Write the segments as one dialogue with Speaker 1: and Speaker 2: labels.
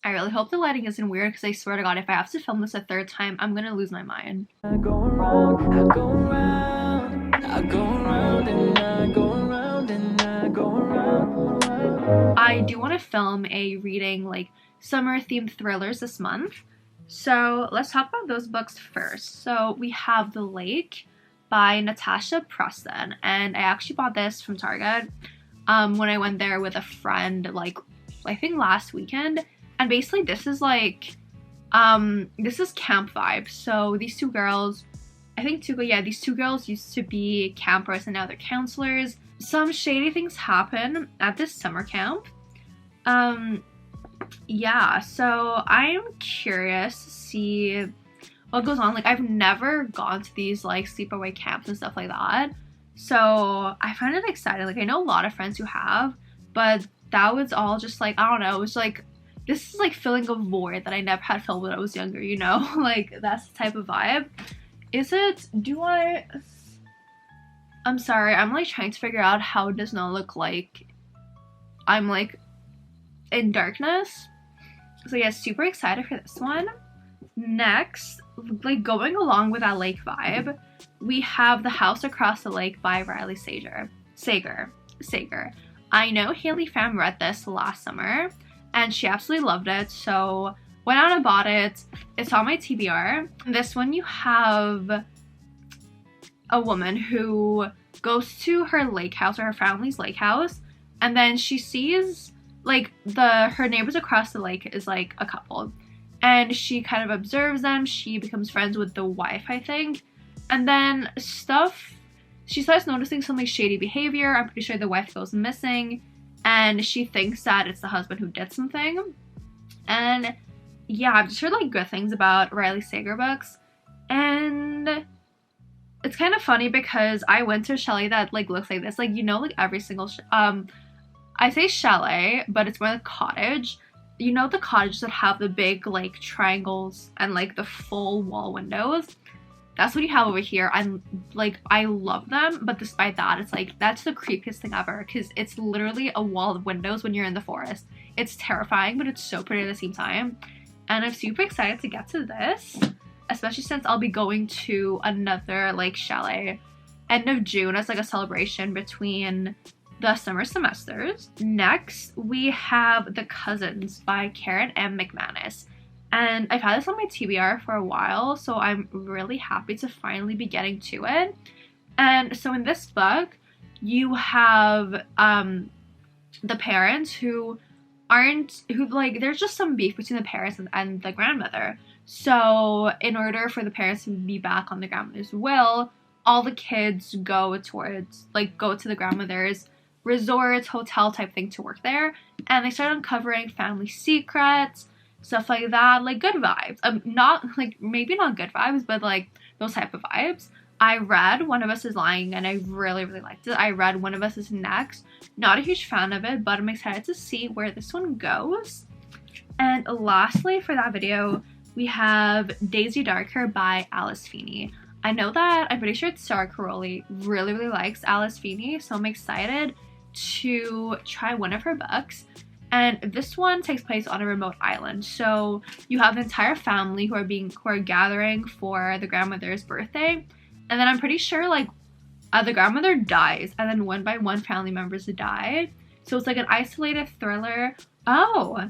Speaker 1: I really hope the lighting isn't weird because I swear to God, if I have to film this a third time, I'm gonna lose my mind.
Speaker 2: I go around, I go around, I go around and I go around and I go around.
Speaker 1: I do want to film a reading like summer themed thrillers this month. So let's talk about those books first. So we have The Lake by Natasha Preston, and I actually bought this from Target when I went there with a friend, like I think last weekend. And basically this is like this is camp vibes. So these two girls, these two girls used to be campers and now they're counselors. Some shady things happen at this summer camp. Yeah, so I'm curious to see what goes on. Like, I've never gone to these like sleepaway camps and stuff like that, so I find it exciting. Like, I know a lot of friends who have, but that was all just like, I don't know, it was like, this is like filling a void that I never had filled when I was younger, you know? Like, that's the type of vibe. I'm sorry, I'm like trying to figure out how it does not look like I'm like in darkness. So yeah, super excited for this one. Next, like going along with that lake vibe, we have The House Across the Lake by Riley Sager. I know Haley Pham read this last summer and she absolutely loved it, so went out and bought it. It's on my TBR. This one, you have a woman who goes to her lake house, or her family's lake house, and then she sees like her neighbors across the lake is like a couple, and she kind of observes them. She becomes friends with the wife, I think, and then she starts noticing some like shady behavior. I'm pretty sure the wife goes missing and she thinks that it's the husband who did something. And yeah, I've just heard like good things about Riley Sager books, and it's kind of funny because I went to a chalet that like looks like this, like, you know, like every single I say chalet, but it's more like cottage. You know, the cottages that have the big like triangles and like the full wall windows? That's what you have over here. I love them, but despite that, it's like, that's the creepiest thing ever because it's literally a wall of windows when you're in the forest. It's terrifying, but it's so pretty at the same time. And I'm super excited to get to this, especially since I'll be going to another like chalet end of June as like a celebration between the summer semesters. Next, we have The Cousins by Karen M. McManus. And I've had this on my TBR for a while, so I'm really happy to finally be getting to it. And so in this book, you have the parents there's just some beef between the parents and the grandmother. So in order for the parents to be back on the grandmother's will, all the kids go to the grandmother's resort, hotel type thing to work there, and they start uncovering family secrets, stuff like that, like good vibes. Not like, maybe not good vibes, but like those type of vibes. I read One of Us is Lying and I really, really liked it. I read One of Us is Next. Not a huge fan of it, but I'm excited to see where this one goes. And lastly, for that video, we have Daisy Darker by Alice Feeney. I know that, I'm pretty sure Sarah Caroli really, really likes Alice Feeney, so I'm excited to try one of her books. And this one takes place on a remote island. So you have an entire family who are gathering for the grandmother's birthday. And then I'm pretty sure like the grandmother dies, and then one by one family members die. So it's like an isolated thriller. I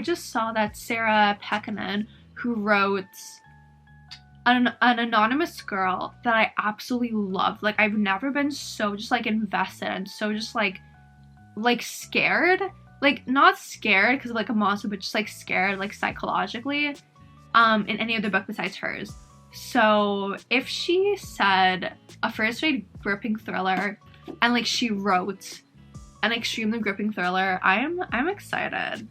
Speaker 1: just saw that Sarah Pekkanen, who wrote an anonymous girl that I absolutely love. Like, I've never been so just like invested and so just like scared, like not scared because of like a monster, but just like scared like psychologically in any other book besides hers. So if she said a first rate gripping thriller and like she wrote an extremely gripping thriller, I'm excited.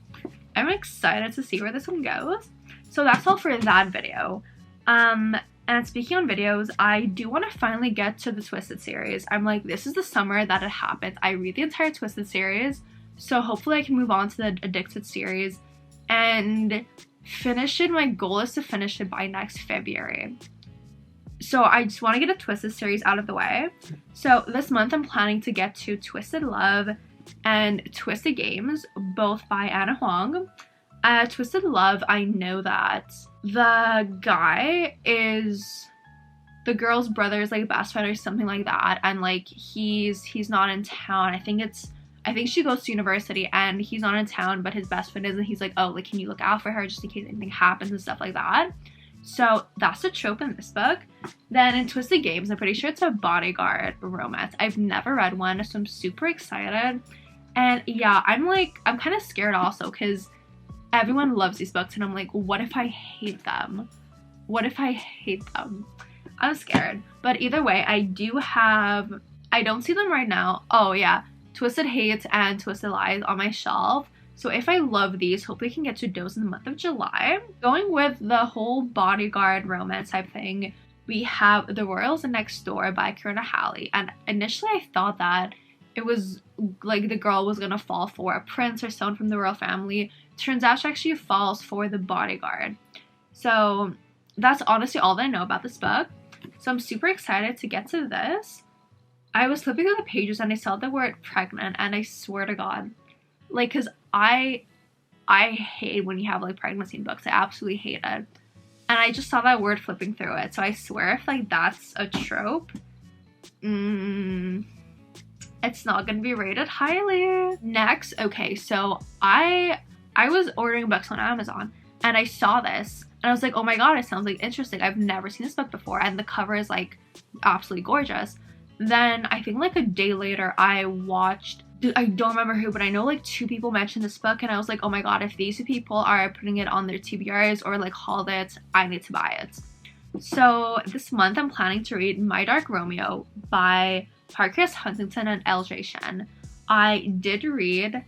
Speaker 1: I'm excited to see where this one goes. So that's all for that video. And speaking on videos, I do want to finally get to the Twisted series. I'm like, this is the summer that it happens. I read the entire Twisted series, so hopefully I can move on to the Addicted series and finish it. My goal is to finish it by next February. So I just want to get a Twisted series out of the way. So this month I'm planning to get to Twisted Love and Twisted Games, both by Anna Huang. Twisted Love, I know that the guy is the girl's brother's like best friend or something like that, and like he's not in town. I think she goes to university and he's not in town, but his best friend is, and he's like, oh, like, can you look out for her just in case anything happens and stuff like that. So that's a trope in this book. Then in Twisted Games, I'm pretty sure it's a bodyguard romance. I've never read one, so I'm super excited. And yeah, I'm kind of scared also because everyone loves these books and I'm like, what if I hate them? What if I hate them? I'm scared. But either way, I don't see them right now. Oh yeah, Twisted Hate and Twisted Lies on my shelf. So if I love these, hopefully I can get to those in the month of July. Going with the whole bodyguard romance type thing, we have The Royals Next Door by Karina Halley. And initially I thought that it was like the girl was gonna fall for a prince or someone from the royal family. Turns out she actually falls for the bodyguard. So that's honestly all that I know about this book. So I'm super excited to get to this. I was flipping through the pages and I saw the word pregnant, and I swear to God, like, cause I hate when you have like pregnancy in books. I absolutely hate it. And I just saw that word flipping through it. So I swear if like that's a trope, it's not gonna be rated highly. Next, okay, so I was ordering books on Amazon and I saw this and I was like, oh my God, it sounds like interesting. I've never seen this book before, and the cover is like absolutely gorgeous. Then I think like a day later I don't remember who, but I know like 2 people mentioned this book and I was like, oh my God, if these 2 people are putting it on their TBRs or like hauled it, I need to buy it. So this month I'm planning to read My Dark Romeo by Parker S. Huntington and LJ Shen. I did read,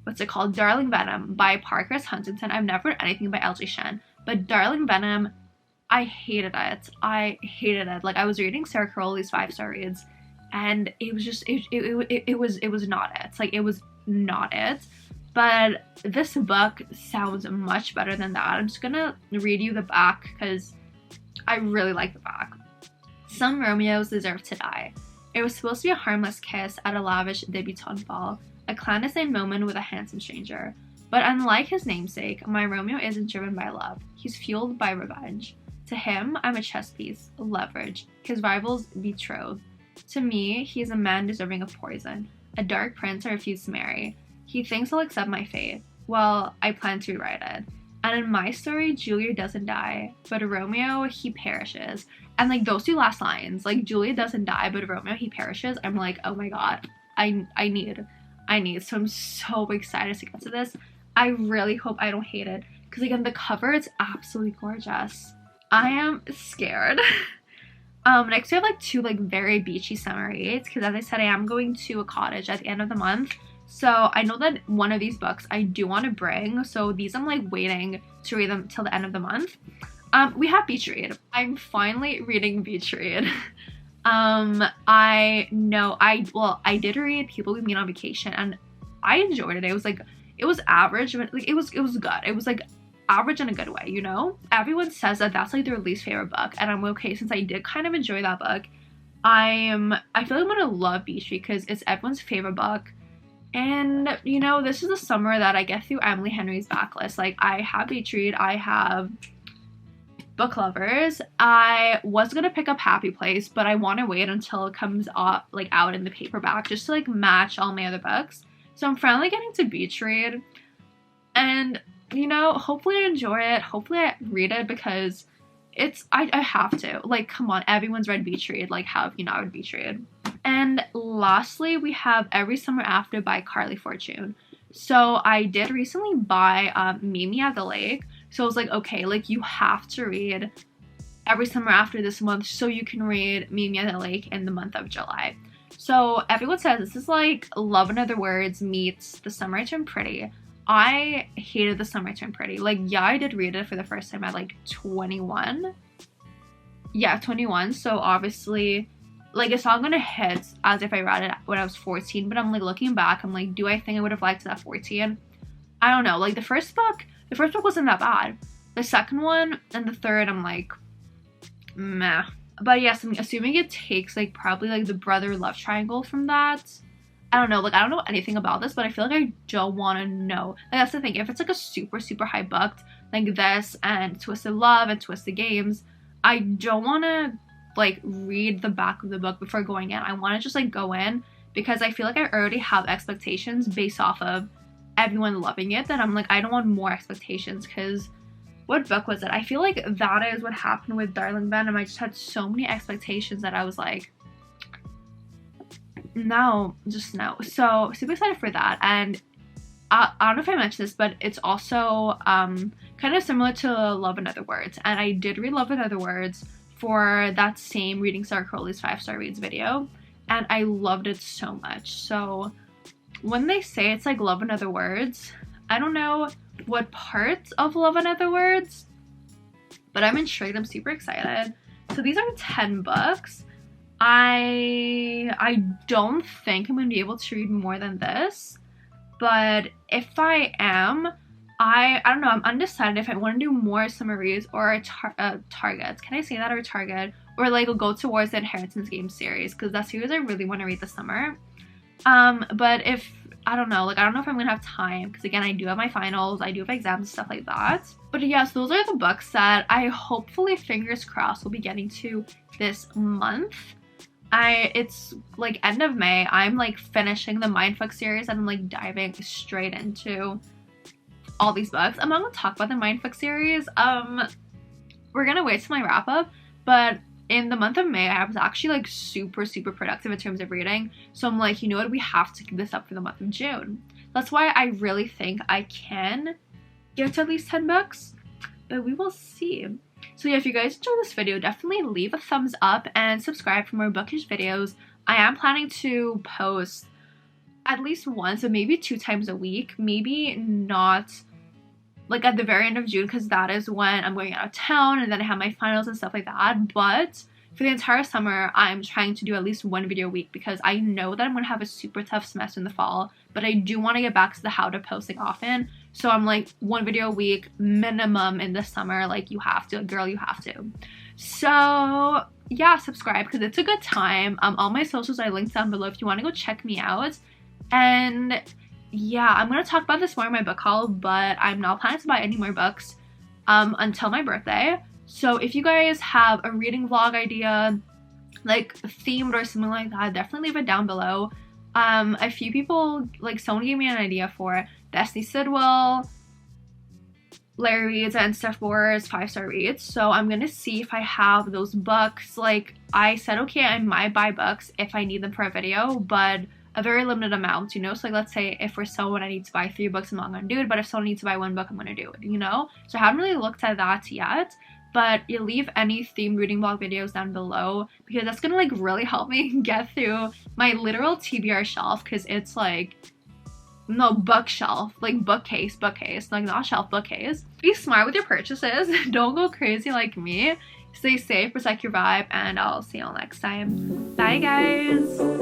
Speaker 1: what's it called? Darling Venom by Parker S. Huntington. I've never read anything by LJ Shen, but Darling Venom, I hated it. I hated it. Like, I was reading Sarah Crowley's 5-star reads and it was just, it was not it. Like, it was not it. But this book sounds much better than that. I'm just gonna read you the back because I really like the back. Some Romeos deserve to die. It was supposed to be a harmless kiss at a lavish debutante ball, a clandestine moment with a handsome stranger. But unlike his namesake, my Romeo isn't driven by love. He's fueled by revenge. To him, I'm a chess piece, a leverage, his rival's betrothed. To me, he's a man deserving of poison, a dark prince I refuse to marry. He thinks I'll accept my fate. Well, I plan to rewrite it. And in my story, Julia doesn't die, but Romeo, he perishes. And like those 2 last lines, like Julia doesn't die, but Romeo, he perishes. I'm like, oh my God, I need. So I'm so excited to get to this. I really hope I don't hate it because again, the cover is absolutely gorgeous. I am scared. Next we have like 2 like very beachy summer reads because as I said, I am going to a cottage at the end of the month. So I know that one of these books I do want to bring. So these I'm like waiting to read them till the end of the month. We have Beach Read. I'm finally reading Beach Read. I did read People We Meet on Vacation and I enjoyed it. It was average, but like it was good. It was like average in a good way, you know? Everyone says that that's like their least favorite book, and I'm okay since I did kind of enjoy that book. I feel like I'm gonna love Beach Read because it's everyone's favorite book. And you know, this is the summer that I get through Emily Henry's backlist. Like, I have Beach Read, I have Book Lovers. I was gonna pick up Happy Place, but I want to wait until it comes out in the paperback just to like match all my other books. So I'm finally getting to Beach Read, and you know, hopefully I enjoy it. Hopefully I read it because I have to. Like, come on, everyone's read Beach Read. Like, how have you not read Beach Read? And lastly, we have Every Summer After by Carly Fortune. So I did recently buy Mimi at the Lake. So I was like, okay, like you have to read Every Summer After this month so you can read Mimi at the Lake in the month of July. So everyone says this is like Love in Other Words meets The Summer I Turned Pretty. I hated The Summer I Turned Pretty. Like, yeah, I did read it for the first time at like 21. Yeah, 21. So obviously, like, it's not gonna hit as if I read it when I was 14, but I'm like looking back, I'm like, do I think I would have liked it at 14? I don't know. Like, the first book wasn't that bad. The second one and the third, I'm like, meh. But yes, I'm assuming it takes like probably like the brother love triangle from that. I don't know, like I don't know anything about this, but I feel like I don't want to know. Like that's the thing, if it's like a super super high booked like this and Twisted Love and Twisted Games, I don't want to like read the back of the book before going in. I want to just like go in because I feel like I already have expectations based off of everyone loving it. Then I'm like, I don't want more expectations, because what book was it? I feel like that is what happened with Darling Venom. I just had so many expectations that I was like, no, just no. So super excited for that. And I don't know if I mentioned this, but it's also kind of similar to Love in Other Words. And I did read Love in Other Words for that same Reading Star Crowley's 5-star reads video, and I loved it so much. So when they say it's like Love in Other Words, I don't know what parts of Love in Other Words, but I'm intrigued. I'm super excited. So these are 10 books. I don't think I'm going to be able to read more than this, but if I am, I don't know, I'm undecided if I want to do more summaries or targets. Can I say that? Or target? Or like go towards the Inheritance Game series, because that series I really want to read this summer. But if, I don't know if I'm going to have time, because again, I do have my finals, I do have exams and stuff like that. But yes, those are the books that I hopefully, fingers crossed, will be getting to this month. It's like end of May. I'm like finishing the Mindfuck series and I'm like diving straight into all these books. I'm not gonna talk about the Mindfuck series. We're gonna wait till my wrap up, but in the month of May I was actually like super super productive in terms of reading. So I'm like, you know what, we have to keep this up for the month of June. That's why I really think I can get to at least 10 books, but we will see. So yeah, if you guys enjoyed this video, definitely leave a thumbs up and subscribe for more bookish videos. I am planning to post at least once or maybe 2 times a week. Maybe not like at the very end of June, because that is when I'm going out of town and then I have my finals and stuff like that. But for the entire summer, I'm trying to do at least 1 video a week, because I know that I'm going to have a super tough semester in the fall, but I do want to get back to the how to posting often. So I'm like 1 video a week minimum in the summer. Like, you have to, girl, you have to. So yeah, subscribe because it's a good time. All my socials are linked down below if you want to go check me out. And yeah, I'm going to talk about this more in my book haul, but I'm not planning to buy any more books until my birthday. So if you guys have a reading vlog idea, like themed or something like that, definitely leave it down below. A few people, like someone gave me an idea for Destiny Sidwell, Larry Reads, and Steph Bohr's 5-star reads. So I'm gonna see if I have those books. Like I said, okay, I might buy books if I need them for a video, but a very limited amount, you know? So like, let's say if for someone I need to buy 3 books, I'm not gonna do it, but if someone needs to buy 1 book, I'm gonna do it, you know? So I haven't really looked at that yet, but you leave any themed reading vlog videos down below, because that's gonna like really help me get through my literal TBR shelf, because it's like, no, bookshelf, like bookcase, like not shelf, bookcase. Be smart with your purchases. Don't go crazy like me. Stay safe, protect your vibe, and I'll see you all next time. Bye guys.